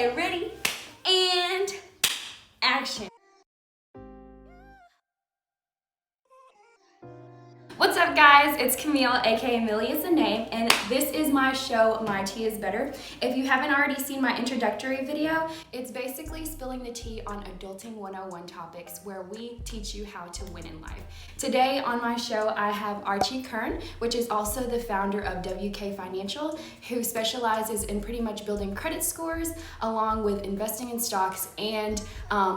Okay, ready? And action. What's up, guys? It's Camille, aka Millie is the name, and this is my show, My Tea is Better. If you haven't already seen my introductory video, it's basically spilling the tea on adulting 101 topics where we teach you how to win in life. Today on my show, I have Archie Kern, which is also the founder of WK Financial, who specializes in pretty much building credit scores along with investing in stocks and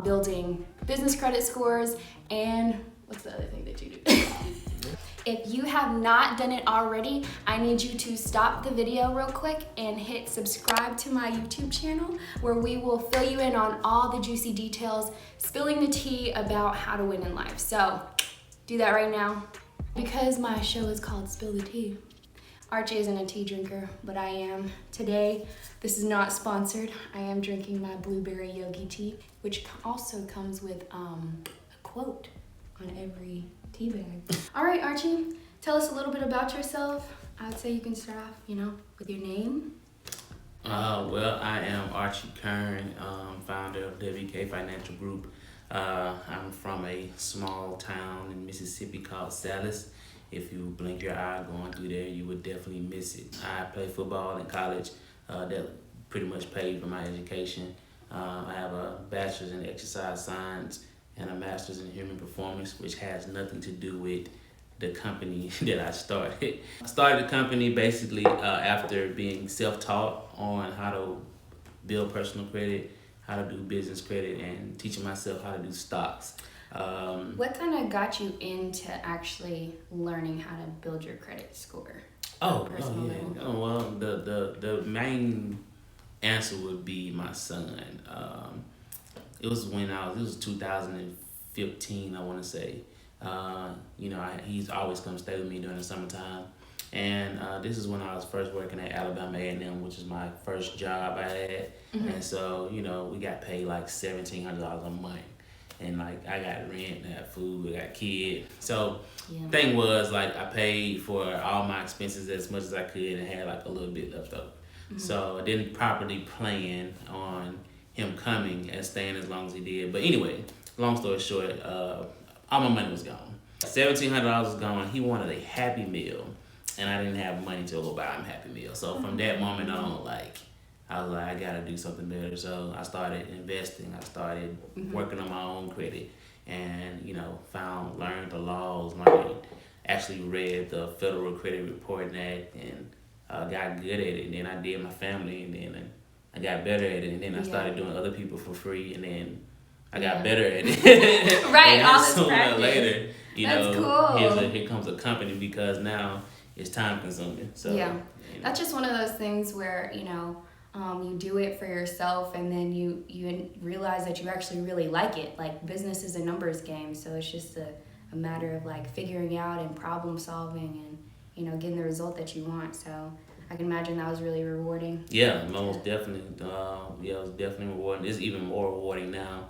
building business credit scores. And what's the other thing that you do? If you have not done it already, I need you to stop the video real quick and hit subscribe to my YouTube channel, where we will fill you in on all the juicy details, spilling the tea about how to win in life. So do that right now. Because my show is called Spill the Tea, Archie isn't a tea drinker, but I am. Today, this is not sponsored. I am drinking my blueberry yogi tea, which also comes with a quote on every tea bag. All right, Archie, tell us a little bit about yourself. I would say you can start off, with your name. Well, I am Archie Kern, founder of WK Financial Group. I'm from a small town in Mississippi called Salis. If you blink your eye going through there, you would definitely miss it. I played football in college. That pretty much paid for my education. I have a bachelor's in exercise science and a master's in human performance, which has nothing to do with the company that I started. I started the company basically after being self-taught on how to build personal credit, how to do business credit, and teaching myself how to do stocks. What kind of got you into actually learning how to build your credit score? Well, the main answer would be my son. It was 2015, I want to say. He's always come stay with me during the summertime. And this is when I was first working at Alabama A&M, which is my first job I had. Mm-hmm. And so, we got paid like $1,700 a month. And like I got rent, I got food, I got kids. So thing was, like, I paid for all my expenses as much as I could and had like a little bit left over. Mm-hmm. So I didn't properly plan on him coming and staying as long as he did. But anyway, long story short, all my money was gone. $1,700 was gone. He wanted a Happy Meal, and I didn't have money to go buy him Happy Meal. So from that moment on, I was like, I gotta do something better. So I started investing. I started working on my own credit, and learned the laws, actually read the Federal Credit Reporting Act, and got good at it. And then I did my family, and then I got better at it, and then I started doing other people for free, and then I got better at it. Right, and all this sooner practice. Or later, That's cool. Here comes a company, because now it's time consuming. So that's just one of those things where you do it for yourself, and then you realize that you actually really like it. Like, business is a numbers game, so it's just a matter of like figuring out and problem solving and getting the result that you want. So I can imagine that was really rewarding. Yeah, most definitely. It was definitely rewarding. It's even more rewarding now.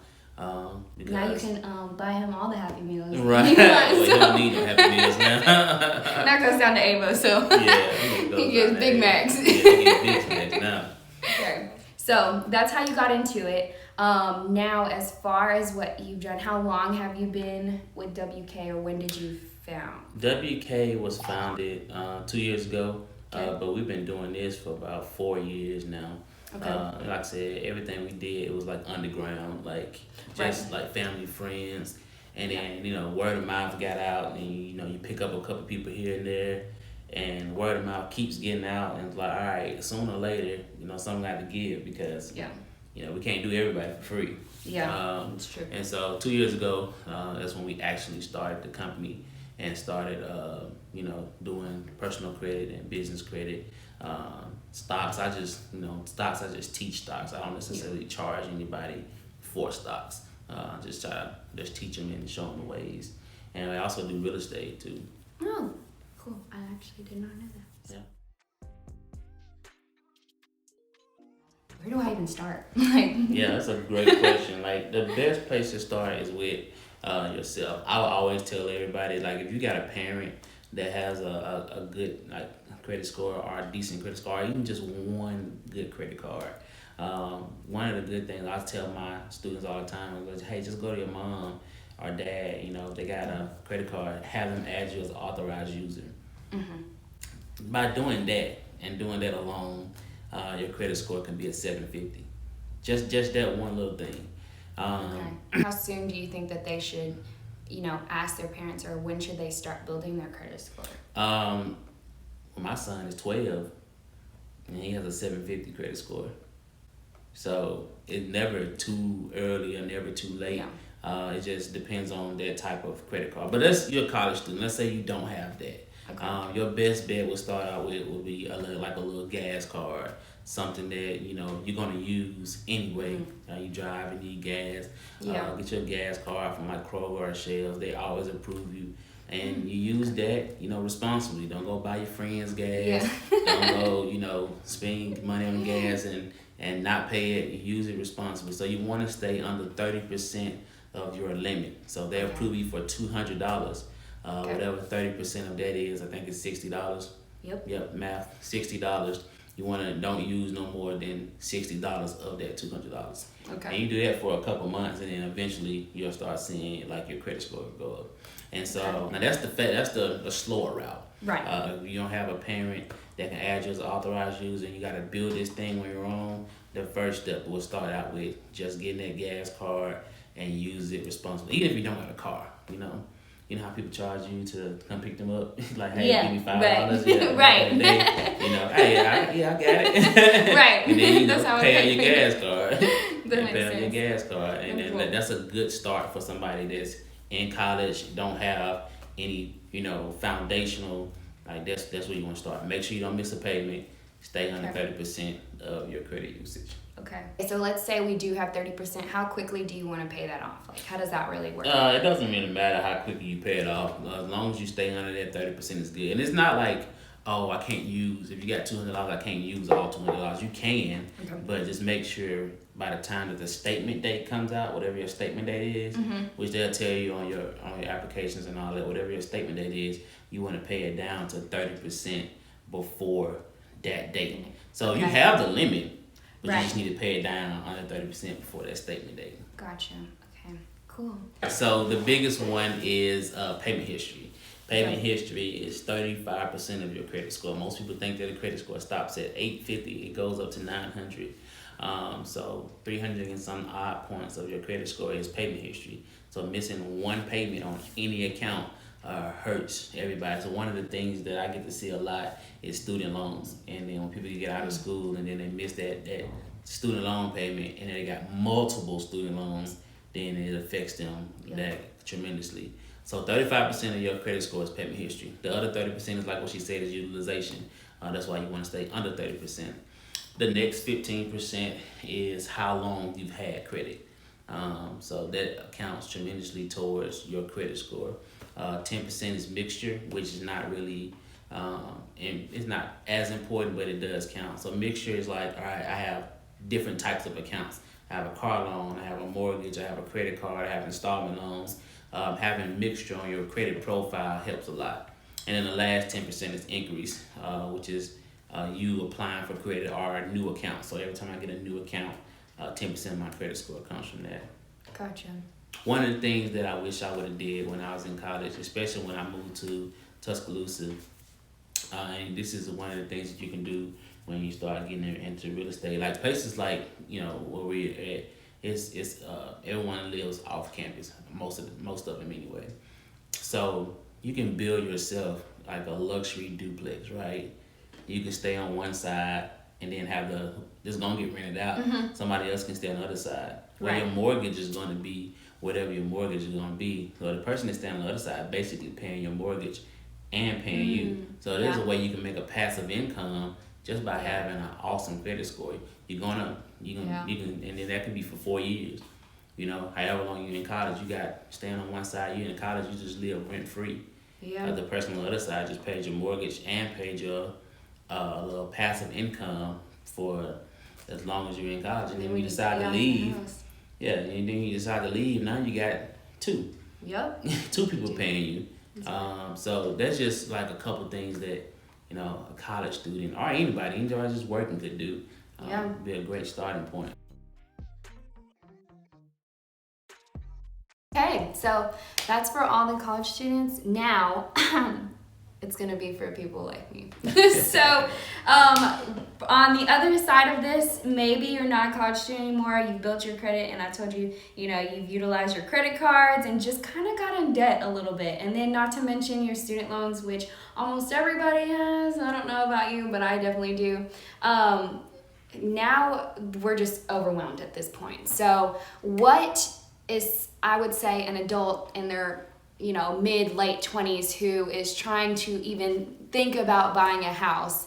Because now you can buy him all the Happy Meals. Right. Well, you don't need the Happy Meals now. That goes down to Avo, so he gets Big Macs. Yeah, he gets Big Macs now. Okay. So that's how you got into it. Now, as far as what you've done, how long have you been with WK, or when did you found? WK was founded 2 years ago. Okay. But we've been doing this for about 4 years now. Okay. Like I said, everything we did, it was like underground, like just like family, friends, and then word of mouth got out, and you pick up a couple people here and there, and word of mouth keeps getting out, and it's like, all right, sooner or later, something got to give, because we can't do everybody for free. Yeah, that's true. And so 2 years ago, that's when we actually started the company and started, doing personal credit and business credit. Stocks, I just teach stocks. I don't necessarily charge anybody for stocks. Just teach them and show them the ways. And I also do real estate too. Oh, cool. I actually did not know that. Yeah. Where do I even start? Yeah, that's a great question. Like, the best place to start is with yourself. I will always tell everybody, like, if you got a parent that has a good credit score or a decent credit score, or even just one good credit card, One of the good things I tell my students all the time is, hey, just go to your mom or dad, if they got a credit card, have them add you as an authorized user. By doing that and doing that alone, your credit score can be a 750. Just that one little thing. How soon do you think that they should, ask their parents, or when should they start building their credit score? Well, my son is 12 and he has a 750 credit score. So it's never too early or never too late. Yeah. It just depends on that type of credit card. But you're a college student. Let's say you don't have that. Okay. Your best bet would start out with would be a little gas card, something that you're gonna use anyway. You drive and need gas. Yeah. Get your gas card from like Kroger or Shells. They always approve you, and you use that responsibly. Don't go buy your friends gas. Yeah. Don't go spend money on gas and not pay it. You use it responsibly. So you want to stay under 30% of your limit. So they approve you for $200. Whatever 30% of that is, I think it's $60. Yep, math, $60. You don't use no more than $60 of that $200. Okay. And you do that for a couple months, and then eventually you'll start seeing like your credit score go up. And so now that's the slower route. Right. If you don't have a parent that can add you as an authorized user, and you got to build this thing on your own, the first step will start out with just getting that gas card and use it responsibly. Even if you don't have a car, you know how people charge you to come pick them up? Like, hey, give me $5. Right. Yeah, Right. Hey, I got it. Right. And then That's how pay I on your gas card. Pay on your gas card, and then that's a good start for somebody that's in college, don't have any foundational. Like that's where you want to start. Make sure you don't miss a payment. Stay under 30% of your credit usage. Okay. So let's say we do have 30%. How quickly do you want to pay that off? Like, how does that really work? It doesn't really matter how quickly you pay it off. As long as you stay under that 30% is good. And it's not like, oh, I can't use, if you got $200, I can't use all $200. You can, but just make sure by the time that the statement date comes out, whatever your statement date is, which they'll tell you on your applications and all that, whatever your statement date is, you want to pay it down to 30% before that date. So you have the limit, but you just need to pay it down under 30% before that statement date. Gotcha. Okay. Cool. So the biggest one is payment history. Payment history is 35% of your credit score. Most people think that a credit score stops at 850. It goes up to 900. So 300 and some odd points of your credit score is payment history. So missing one payment on any account hurts everybody. So one of the things that I get to see a lot is student loans. And then when people get out of school and then they miss that student loan payment, and then they got multiple student loans, then it affects them that tremendously. So 35% of your credit score is payment history. The other 30% is like what she said is utilization. That's why you want to stay under 30%. The next 15% is how long you've had credit. So that counts tremendously towards your credit score. 10% is mixture, which is not really, and it's not as important, but it does count. So mixture is like, all right, I have different types of accounts. I have a car loan, I have a mortgage, I have a credit card, I have installment loans. Having mixture on your credit profile helps a lot. And then the last 10% is increase, which is you applying for credit or a new account. So every time I get a new account, 10% of my credit score comes from that. Gotcha. One of the things that I wish I would have did when I was in college, especially when I moved to Tuscaloosa, and this is one of the things that you can do when you start getting into real estate. Like places like, where we're at, it's everyone lives off campus, most of them anyway. So you can build yourself like a luxury duplex, right? You can stay on one side and then have it's gonna get rented out. Somebody else can stay on the other side. Where your mortgage is gonna be whatever your mortgage is gonna be. So the person that's staying on the other side basically paying your mortgage and paying you. So there's a way you can make a passive income just by having an awesome credit score. You can, and then that can be for 4 years. However long you're in college, you got staying on one side. You're in college, you just live rent free. Yeah. The person on the other side just paid your mortgage and paid your little passive income for as long as you're in college. And then when you decide to leave, and then you decide to leave. Now you got two. Yep. Two people paying you. So that's just like a couple things that a college student or anybody just working could do. be a great starting point. Okay, so that's for all the college students. Now, it's gonna be for people like me. So, on the other side of this, maybe you're not a college student anymore, you've built your credit, and I told you, you've utilized your credit cards and just kind of got in debt a little bit. And then not to mention your student loans, which almost everybody has. I don't know about you, but I definitely do. Now we're just overwhelmed at this point. So what is, I would say, an adult in their mid late 20s who is trying to even think about buying a house?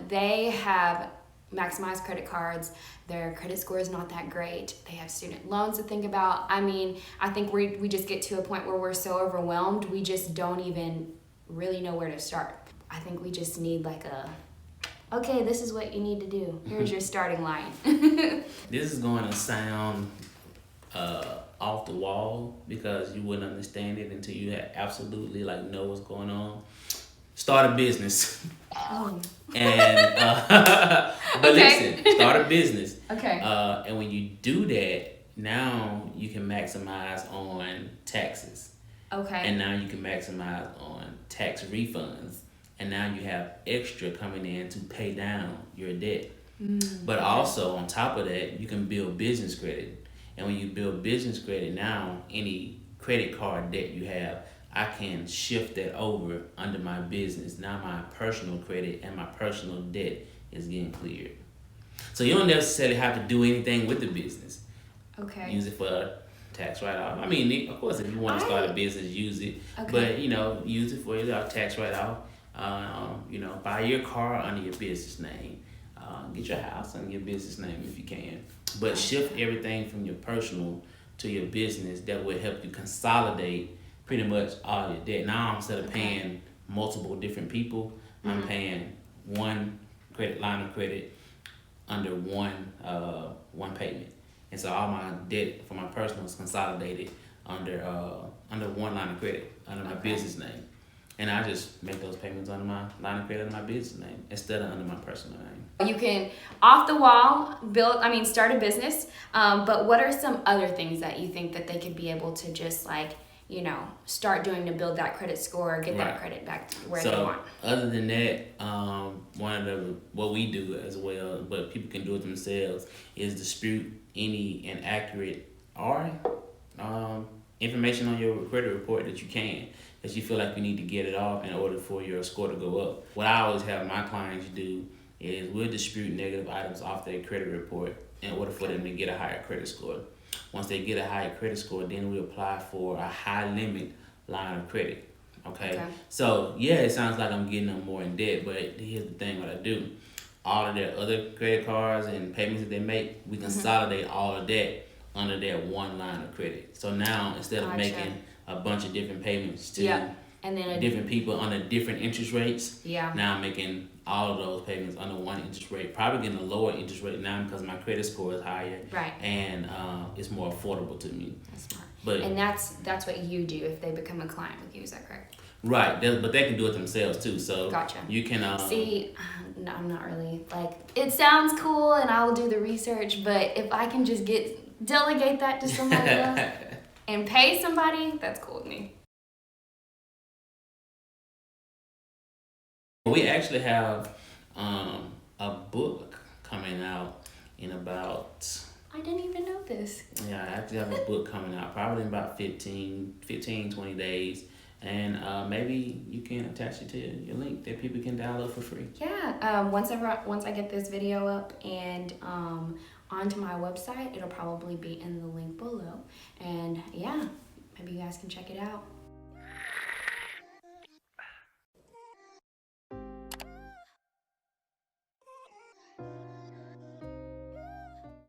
They have maximized credit cards. Their credit score is not that great. They have student loans to think about. I mean, I think we just get to a point where we're so overwhelmed, we just don't even really know where to start. I think we just need okay, this is what you need to do. Here's your starting line. This is going to sound off the wall because you wouldn't understand it until you absolutely know what's going on. Start a business. Oh. And but okay. Listen, start a business. Okay. And when you do that, now you can maximize on taxes. Okay. And now you can maximize on tax refunds. And now you have extra coming in to pay down your debt. But also on top of that, you can build business credit. And when you build business credit, now any credit card debt you have, I can shift that over under my business. Now my personal credit and my personal debt is getting cleared. So you don't necessarily have to do anything with the business. Okay. Use it for tax write-off. I mean, of course, if you want to start a business, use it. Okay. But, use it for your tax write-off. Buy your car under your business name. Get your house under your business name if you can. But shift everything from your personal to your business. That will help you consolidate pretty much all your debt. Now, instead of paying multiple different people, I'm paying one line of credit under one payment. And so all my debt for my personal is consolidated under one line of credit, under my business name. And I just make those payments under my line of credit under my business name instead of under my personal name. You can, off the wall, start a business. But what are some other things that you think that they could be able to just start doing to build that credit score or get that credit back where they want? Other than that, what we do as well, but people can do it themselves, is dispute any inaccurate or information on your credit report that you can. That you feel like you need to get it off in order for your score to go up. What I always have my clients do is we'll dispute negative items off their credit report in order for them to get a higher credit score. Once they get a higher credit score, then we apply for a high limit line of credit. Okay? So, yeah, it sounds like I'm getting them more in debt, but here's the thing what I do. All of their other credit cards and payments that they make, we consolidate all of that under that one line of credit. So now, instead of making a bunch of different payments to and then different people under different interest rates. Yeah. Now I'm making all of those payments under one interest rate. Probably getting a lower interest rate now because my credit score is higher. Right. And it's more affordable to me. That's smart. But and that's what you do if they become a client with you. Is that correct? Right. But they can do it themselves too. So gotcha. You can see. No, I'm not really it sounds cool, and I will do the research. But if I can just delegate that to somebody else. And pay somebody, that's cool with me. We actually have a book coming out in about... I didn't even know this. Yeah, I actually have a book coming out probably in about 15, 20 days. And maybe you can attach it to your link that people can download for free. Yeah, once I get this video up and onto my website, it'll probably be in the link below. And yeah, maybe you guys can check it out.